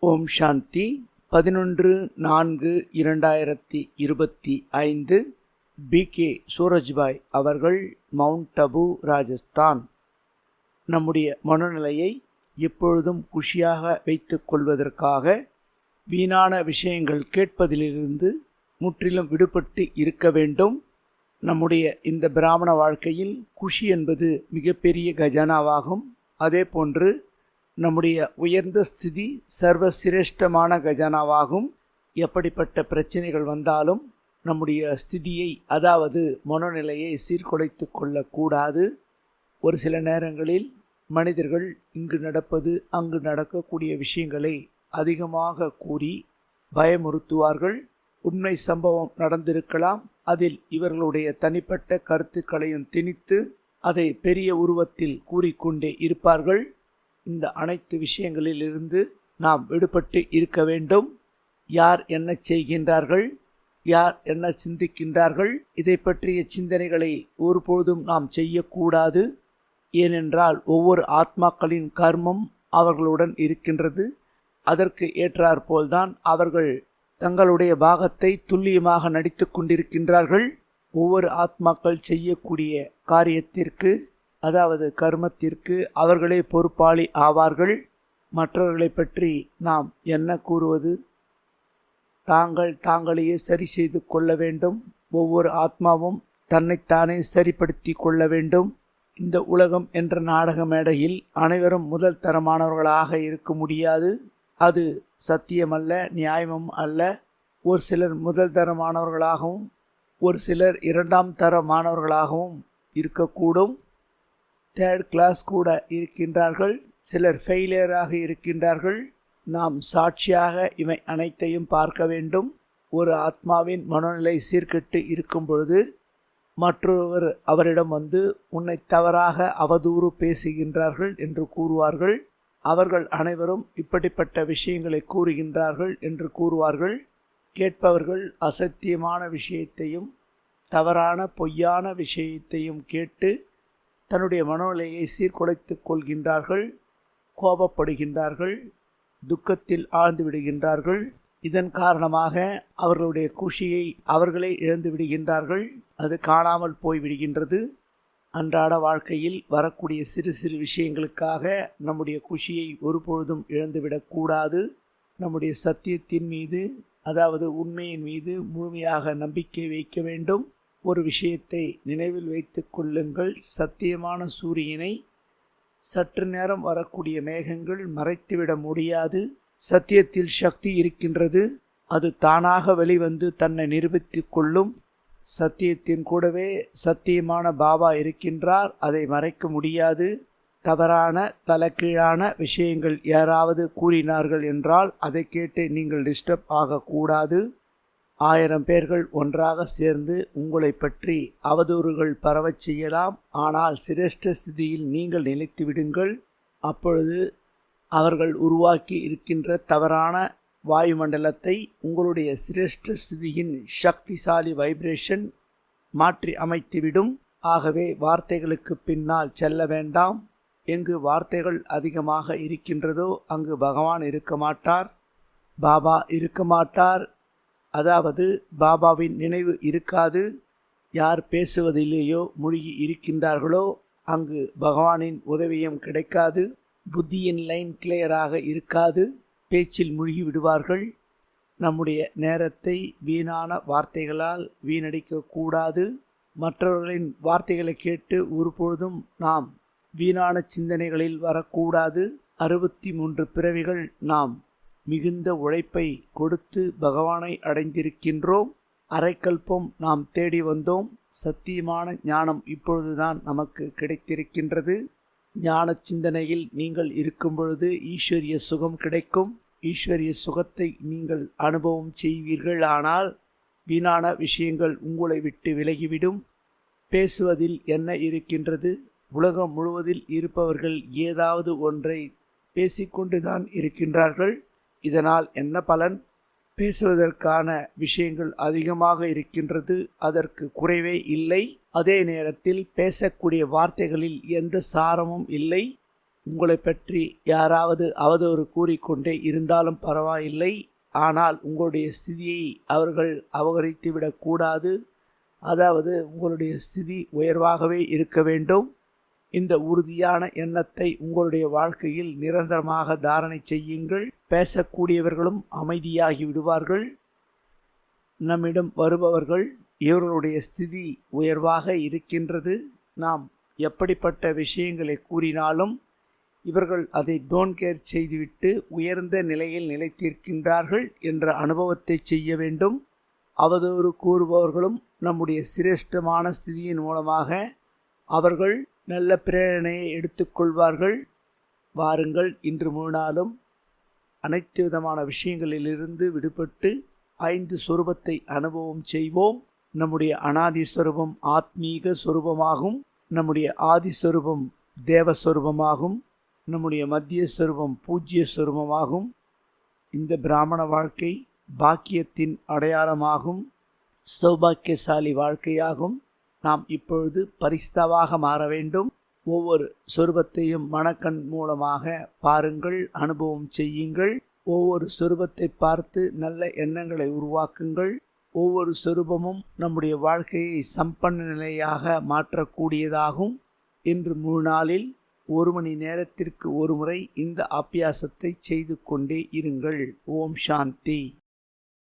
ஓம் சாந்தி. 11/4/2025 B K. Surajbhai அவர்கள், mount Abu, Rajasthan. நம்முடைய மனநிலையை எப்பொழுதும் குஷியாக வைத்து கொள்வதற்காக வீணான விஷயங்கள் கேட்பதிலிருந்து முற்றிலும் விடுபட்டு இருக்க வேண்டும். நம்முடைய இந்த பிராமண வாழ்க்கையில் குஷி என்பது மிகப்பெரிய கஜானாவாகும். அதே போன்று நம்முடைய உயர்ந்த ஸ்திதி சர்வ சிரேஷ்டமான கஜானாவாகும். எப்படிப்பட்ட பிரச்சனைகள் வந்தாலும் நம்முடைய ஸ்திதியை, அதாவது மனோநிலையை சீர்குலைத்து கொள்ளக்கூடாது. ஒரு சில நேரங்களில் மனிதர்கள் இங்கு நடப்பது அங்கு நடக்கக்கூடிய விஷயங்களை அதிகமாக கூறி பயமுறுத்துவார்கள். உண்மை சம்பவம் நடந்திருக்கலாம், அதில் இவர்களுடைய தனிப்பட்ட கருத்துக்களையும் திணித்து அதை பெரிய உருவத்தில் கூறிக்கொண்டே இருப்பார்கள். இந்த அனைத்து விஷயங்களிலிருந்து நாம் விடுபட்டு இருக்க வேண்டும். யார் என்ன செய்கின்றார்கள், யார் என்ன சிந்திக்கின்றார்கள், இதை பற்றிய சிந்தனைகளை ஒருபொழுதும் நாம் செய்யக்கூடாது. ஏனென்றால் ஒவ்வொரு ஆத்மாக்களின் கர்மம் அவர்களுடன் இருக்கின்றது. அதற்கு ஏற்றாற்போல்தான் அவர்கள் தங்களுடைய பாகத்தை துல்லியமாக நடித்து கொண்டிருக்கின்றார்கள். ஒவ்வொரு ஆத்மாக்கள் செய்யக்கூடிய காரியத்திற்கு, அதாவது கர்மத்திற்கு அவர்களே பொறுப்பாளி ஆவார்கள். மற்றவர்களை பற்றி நாம் என்ன கூறுவது? தாங்களையே சரி செய்து கொள்ள வேண்டும். ஒவ்வொரு ஆத்மாவும் தன்னைத்தானே சரிப்படுத்தி கொள்ள வேண்டும். இந்த உலகம் என்ற நாடக மேடையில் அனைவரும் முதல் தரமானவர்களாக இருக்க முடியாது. அது சத்தியமல்ல, நியாயமும் அல்ல. ஒரு சிலர் முதல் தரமானவர்களாகவும் ஒரு சிலர் இரண்டாம் தரமானவர்களாகவும் இருக்கக்கூடும். தேர்ட் கிளாஸ் கூட இருக்கின்றார்கள். சிலர் ஃபெயிலியராக இருக்கின்றார்கள். நாம் சாட்சியாக இவை அனைத்தையும் பார்க்க வேண்டும். ஒரு ஆத்மாவின் மனநிலை சீர்கெட்டு இருக்கும் பொழுது மற்றொருவர் அவரிடம் வந்து உன்னை தவறாக அவதூறு பேசுகின்றார்கள் என்று கூறுவார்கள். அவர்கள் அனைவரும் இப்படிப்பட்ட விஷயங்களை கூறுகின்றார்கள் என்று கூறுவார்கள். கேட்பவர்கள் அசத்தியமான விஷயத்தையும் தவறான பொய்யான விஷயத்தையும் கேட்டு தன்னுடைய மனநிலையை சீர்குலைத்து கொள்கின்றார்கள், கோபப்படுகின்றார்கள், துக்கத்தில் ஆழ்ந்து விடுகின்றார்கள். இதன் காரணமாக அவர்களுடைய குஷியை அவர்களே இழந்து விடுகின்றார்கள். அது காணாமல் போய்விடுகின்றது. அன்றாட வாழ்க்கையில் வரக்கூடிய சிறு சிறு விஷயங்களுக்காக நம்முடைய குஷியை ஒருபொழுதும் இழந்துவிடக்கூடாது. நம்முடைய சத்தியத்தின் மீது, அதாவது உண்மையின் மீது முழுமையாக நம்பிக்கை வைக்க வேண்டும். ஒரு விஷயத்தை நினைவில் வைத்து கொள்ளுங்கள். சத்தியமான சூரியனை சற்று நேரம் வரக்கூடிய மேகங்கள் மறைத்துவிட முடியாது. சத்தியத்தில் சக்தி இருக்கின்றது. அது தானாக வெளிவந்து தன்னை நிரூபித்து கொள்ளும். சத்தியத்தின் கூடவே சத்தியமான பாபா இருக்கின்றார். அதை மறைக்க முடியாது. தவறான தலைகீழான விஷயங்கள் யாராவது கூறினார்கள் என்றால் அதை கேட்டு நீங்கள் டிஸ்டர்ப் ஆகக்கூடாது. 1000 பேர்கள் ஒன்றாக சேர்ந்து உங்களை பற்றி அவதூறுகள் பரவச் செய்யலாம். ஆனால் சிரேஷ்ட ஸ்திதியில் நீங்கள் நிலைத்து விடுங்கள். அப்பொழுது அவர்கள் உருவாக்கி இருக்கின்ற தவறான வாயுமண்டலத்தை உங்களுடைய சிரேஷ்ட ஸ்திதியின் சக்திசாலி வைப்ரேஷன் மாற்றி அமைத்துவிடும். ஆகவே வார்த்தைகளுக்கு பின்னால் செல்ல வேண்டாம். எங்கு வார்த்தைகள் அதிகமாக இருக்கின்றதோ அங்கு பகவான் இருக்க மாட்டார், பாபா இருக்க மாட்டார். அதாவது பாபாவின் நினைவு இருக்காது. யார் பேசுவதிலேயோ மூழ்கி இருக்கின்றார்களோ அங்கு பகவானின் உதவியும் கிடைக்காது. புத்தியின் லைன் கிளியராக இருக்காது. பேச்சில் மூழ்கி விடுவார்கள். நம்முடைய நேரத்தை வீணான வார்த்தைகளால் வீணடிக்கக்கூடாது. மற்றவர்களின் வார்த்தைகளை கேட்டு ஒருபொழுதும் நாம் வீணான சிந்தனைகளில் வரக்கூடாது. 63 பிறவிகள் நாம் மிகுந்த உழைப்பை கொடுத்து பகவானை அடைந்திருக்கின்றோம். அரைக்கல்பம் நாம் தேடி வந்தோம். சத்தியமான ஞானம் இப்பொழுதுதான் நமக்கு கிடைத்திருக்கின்றது. ஞான சிந்தனையில் நீங்கள் இருக்கும் பொழுது ஈஸ்வரிய சுகம் கிடைக்கும். ஈஸ்வரிய சுகத்தை நீங்கள் அனுபவம் செய்வீர்கள். ஆனால் வீணான விஷயங்கள் உங்களை விட்டு விலகிவிடும். பேசுவதில் என்ன இருக்கின்றது? உலகம் முழுவதில் இருப்பவர்கள் ஏதாவது ஒன்றை பேசிக்கொண்டுதான் இருக்கின்றார்கள். இதனால் என்ன பலன்? பேசுவதற்கான விஷயங்கள் அதிகமாக இருக்கின்றது, அதற்கு குறைவே இல்லை. அதே நேரத்தில் பேசக்கூடிய வார்த்தைகளில் எந்த சாரமும் இல்லை. உங்களை பற்றி யாராவது அவதூறு கூறிக்கொண்டே இருந்தாலும் பரவாயில்லை, ஆனால் உங்களுடைய ஸ்திதியை அவர்கள் அபகரித்துவிடக்கூடாது. அதாவது உங்களுடைய ஸ்திதி உயர்வாகவே இருக்க வேண்டும். இந்த உறுதியான எண்ணத்தை உங்களுடைய வாழ்க்கையில் நிரந்தரமாக தாரணை செய்யுங்கள். பேசக்கூடியவர்களும் அமைதியாகி விடுவார்கள். நம்மிடம் வருபவர்கள் இவர்களுடைய ஸ்திதி உயர்வாக இருக்கின்றது, நாம் எப்படிப்பட்ட விஷயங்களை கூறினாலும் இவர்கள் அதை டோன்ட் கேர் செய்துவிட்டு உயர்ந்த நிலையில் நிலைத்திருக்கின்றார்கள் என்ற அனுபவத்தை செய்ய வேண்டும். அவதூறு கூறுபவர்களும் நம்முடைய சிரேஷ்டமான ஸ்திதியின் மூலமாக அவர்கள் நல்ல பிரேரணையை எடுத்துக்கொள்வார்கள். வாருங்கள், இன்று முழு நாளும் அனைத்து விதமான விஷயங்களிலிருந்து விடுபட்டு 5 சொரூபத்தை அனுபவம் செய்வோம். நம்முடைய அனாதி சொரூபம் ஆத்மீக சொரூபமாகும். நம்முடைய ஆதி சொரூபம் தேவஸ்வரூபமாகும். நம்முடைய மத்திய சொரூபம் பூஜ்ய சொரூபமாகும். இந்த பிராமண வாழ்க்கை பாக்கியத்தின் அடையாளமாகும், சௌபாக்கியசாலி வாழ்க்கையாகும். நாம் இப்பொழுது பரிஸ்தாவாக மாற வேண்டும். ஒவ்வொரு சொரூபத்தையும் மனக்கண் மூலமாக பாருங்கள், அனுபவம் செய்யுங்கள். ஒவ்வொரு சொரூபத்தை பார்த்து நல்ல எண்ணங்களை உருவாக்குங்கள். ஒவ்வொரு சொரூபமும் நம்முடைய வாழ்க்கையை சம்பன்ன நிலையாக மாற்றக்கூடியதாகும். இன்று முழு நாளில் 1 மணி நேரத்திற்கு ஒரு முறை இந்த அபியாசத்தை செய்து கொண்டே இருங்கள். ஓம் சாந்தி.